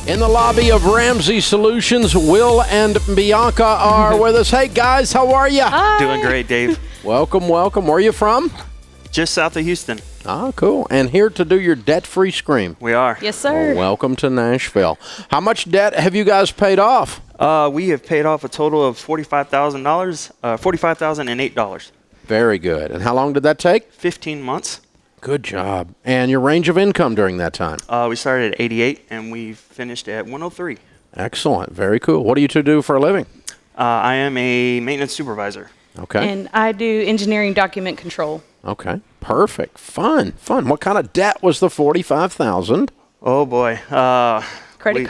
In the lobby of Ramsey Solutions, Will and Bianca are with us. Hey, guys, how are you? Doing great, Dave. Welcome, welcome. Where are you from? Just south of Houston. Oh, cool. And here to do your debt-free scream. We are. Yes, sir. Well, welcome to Nashville. How much debt have you guys paid off? We have paid off a total of $45,000, $45,008. Very good. And how long did that take? 15 months. Good job. And your range of income during that time? We started at 88 and we finished at 103. Excellent. Very cool. What do you two do for a living? I am a maintenance supervisor. Okay. And I do engineering document control. Okay. Perfect. Fun. What kind of debt was the $45,000? Oh, boy. Credit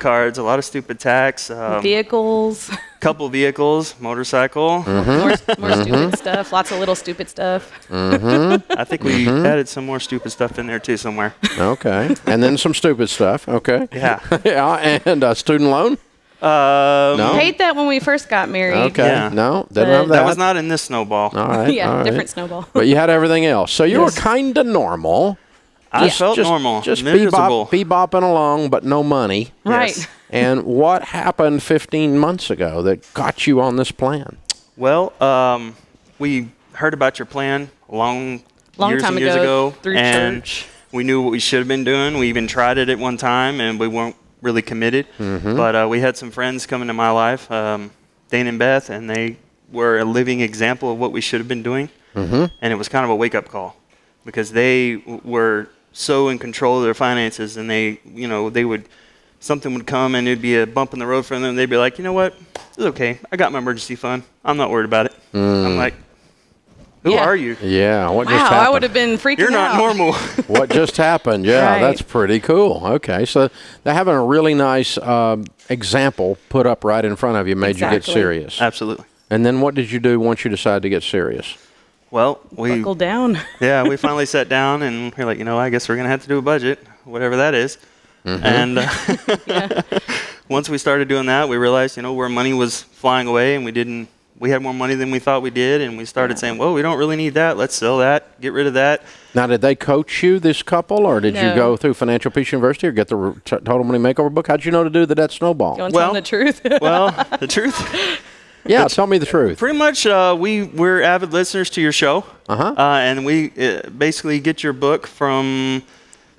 cards. A lot of stupid tax. Vehicles. Couple vehicles, motorcycle. More stupid stuff. Lots of little stupid stuff. I think we added some more stupid stuff in there, too, somewhere. Okay. And then some stupid stuff. Okay. Yeah. Yeah. And a student loan? No. Paid that when we first got married. Okay. Yeah. No, didn't have that. That was not in this snowball. All right. Yeah, all right. different snowball. But you had everything else. So you were kind of normal. I felt normal. Just miserable. bebopping along, but no money. Right. Yes. And what happened 15 months ago that got you on this plan? Well, we heard about your plan Long years time and years ago, through and church. we knew what we should have been doing. We even tried it at one time, and we weren't really committed. But we had some friends come into my life, Dane and Beth, and they were a living example of what we should have been doing. And it was kind of a wake-up call because they were so in control of their finances, and something would come and it'd be a bump in the road for them. They'd be like, you know what? It's okay. I got my emergency fund. I'm not worried about it. I'm like, who Yeah. are you? Yeah. What just Wow, happened? I would have been freaking out. You're not normal. What just happened? Yeah, Right. that's pretty cool. Okay, so they're having a really nice example put up right in front of you made you get Exactly. serious. Absolutely. And then what did you do once you decided to get serious? Well, we Buckle down. we finally sat down and we're like, I guess we're gonna have to do a budget, whatever that is. And once we started doing that, we realized, where money was flying away, and we had more money than we thought we did, and we started saying, well, we don't really need that. Let's sell that, get rid of that. Now, did they coach you, this couple, or did you No. go through Financial Peace University or get the Total Money Makeover book? How'd you know to do the debt snowball? You want to tell them the truth? Well, the truth, Yeah, tell me the truth. pretty much, we're avid listeners to your show, and we basically get your book from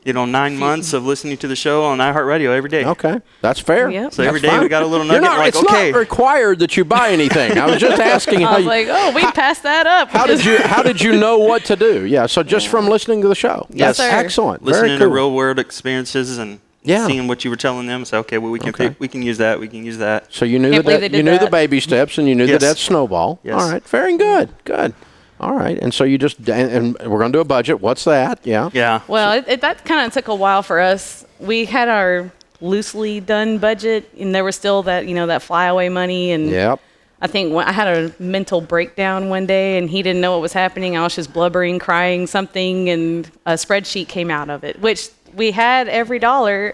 9 months of listening to the show on iHeartRadio every day. Okay, that's fair. Yep. So every That's day fine. we got a little You're nugget. not, Like, it's okay, not required that you buy anything. I was just asking I how was you, like, we passed that up. how did you know what to do? Yeah, so just from listening to the show. Yes, That's sir. excellent. listening Very to cool. real world experiences and seeing what you were telling them. So okay, well we can we can use that. We can use that. So you knew Can't believe they did you knew the that. baby steps and you knew Yes. the debt snowball. Yes. All right, very good. Good. All right, and so you just and we're going to do a budget. What's that? Yeah. Yeah. Well, that kind of took a while for us. We had our loosely done budget, and there was still that, that flyaway money. And Yep. I think I had a mental breakdown one day, and he didn't know what was happening. I was just blubbering, crying something, and a spreadsheet came out of it, which we had every dollar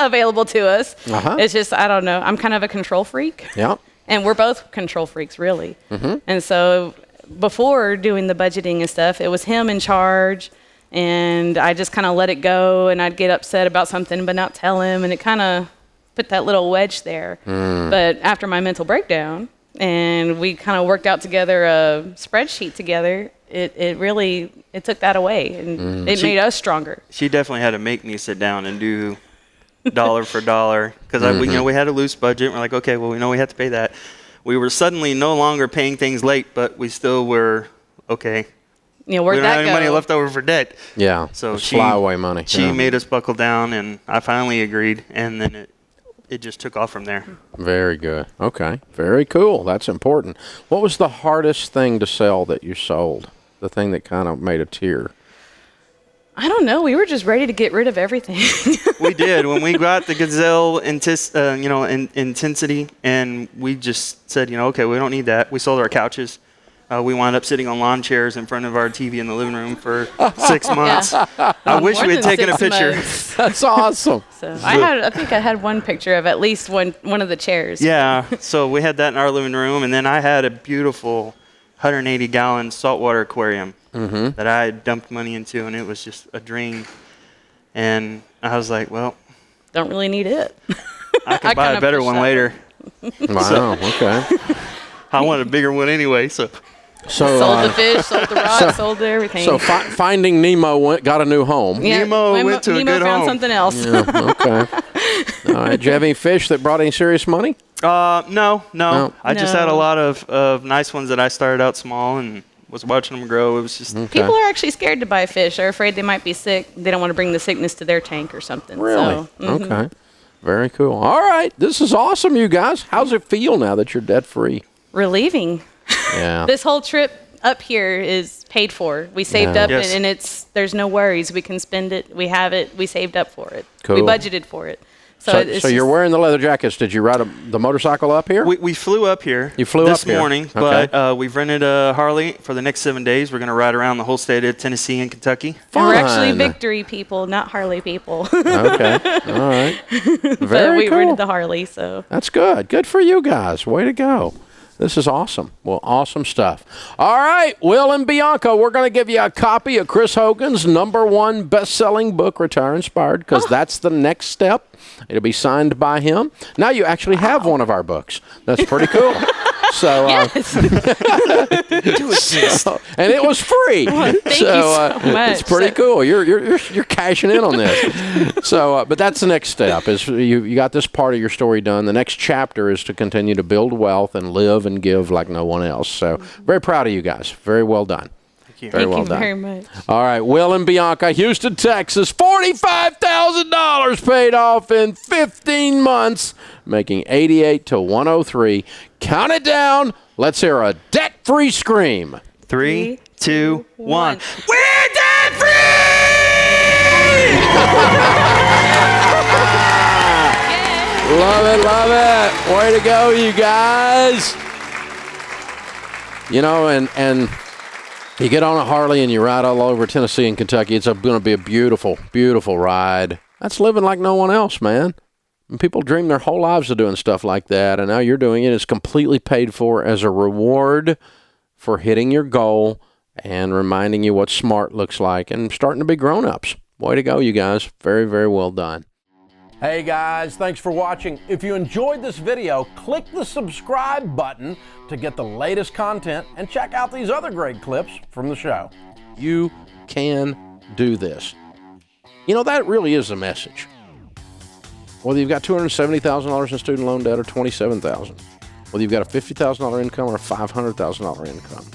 available to us. It's just, I don't know. I'm kind of a control freak. Yep. And we're both control freaks, really. And so before doing the budgeting and stuff, it was him in charge, and I just kind of let it go, and I'd get upset about something but not tell him, and it kind of put that little wedge there. But after my mental breakdown, and we kind of worked out together a spreadsheet together, it really took that away, and it made us stronger. She definitely had to make me sit down and do dollar for dollar because we had a loose budget. We're like, okay, well, we know we have to pay that. We were suddenly no longer paying things late, but we still were okay. Where'd We don't that have any go? money left over for debt. Yeah. So It's flyaway money. She Yeah. made us buckle down, and I finally agreed, and then it just took off from there. Very good. Okay. Very cool. That's important. What was the hardest thing to sell that you sold? The thing that kind of made a tear? I don't know. We were just ready to get rid of everything. We did when we got the Gazelle intensity, and we just said, okay, we don't need that. We sold our couches. We wound up sitting on lawn chairs in front of our TV in the living room for 6 months. I wish we had taken a picture. That's awesome. So I think I had one picture of at least one of the chairs. Yeah, so we had that in our living room, and then I had a beautiful 180-gallon saltwater aquarium that I had dumped money into, and it was just a dream. And I was like, well, don't really need it. I can buy a better one later. Wow. Okay. I want a bigger one anyway, so. Sold the fish, sold the rod, sold everything. So Finding Nemo got a new home. Yeah, Nemo went to a good found home. something else. Yeah, okay. All right. Did you have any fish that brought any serious money? No. No. I just had a lot of nice ones that I started out small and was watching them grow. It was just People are actually scared to buy fish. They're afraid they might be sick. They don't want to bring the sickness to their tank or something. Really? So, Okay. Very cool. All right. This is awesome, you guys. How's it feel now that you're debt free? Relieving. Yeah. This whole trip up here is paid for. We saved up, Yes. and there's no worries. We can spend it. We have it. We saved up for it. Cool. We budgeted for it. So you're wearing the leather jackets. Did you ride the motorcycle up here? we flew up here. You flew this up here. morning, Okay. but we've rented a Harley for the next 7 days. We're going to ride around the whole state of Tennessee and Kentucky. And we're actually Fun. Victory people, not Harley people. Okay. All right. But Very we cool. rented the Harley, so. That's good. Good for you guys. Way to go. This is awesome. Well, awesome stuff. All right, Will and Bianca, we're going to give you a copy of Chris Hogan's #1 best-selling book, Retire Inspired, because that's the next step. It'll be signed by him. Now you actually have one of our books. That's pretty cool. So, Yes. and it was free. Thank you so much. It's pretty cool. You're cashing in on this. So, but that's the next step. Is you got this part of your story done. The next chapter is to continue to build wealth and live and give like no one else. So, very proud of you guys. Very well done. Thank you. Very Thank well you done. very much. All right, Will and Bianca, Houston, Texas, $45,000 paid off in 15 months, making 88 to 103. Count it down. Let's hear a debt-free scream. 3, 2, 1. We're debt-free! Love it, love it. Way to go, you guys. You know, and you get on a Harley and you ride all over Tennessee and Kentucky. It's going to be a beautiful, beautiful ride. That's living like no one else, man. And people dream their whole lives of doing stuff like that, and now you're doing it. It's completely paid for as a reward for hitting your goal and reminding you what smart looks like and starting to be grown-ups. Way to go, you guys. Very, very well done. Hey guys, thanks for watching. If you enjoyed this video, click the subscribe button to get the latest content and check out these other great clips from the show. You can do this. You know, that really is the message. Whether you've got $270,000 in student loan debt or $27,000, whether you've got a $50,000 income or a $500,000 income,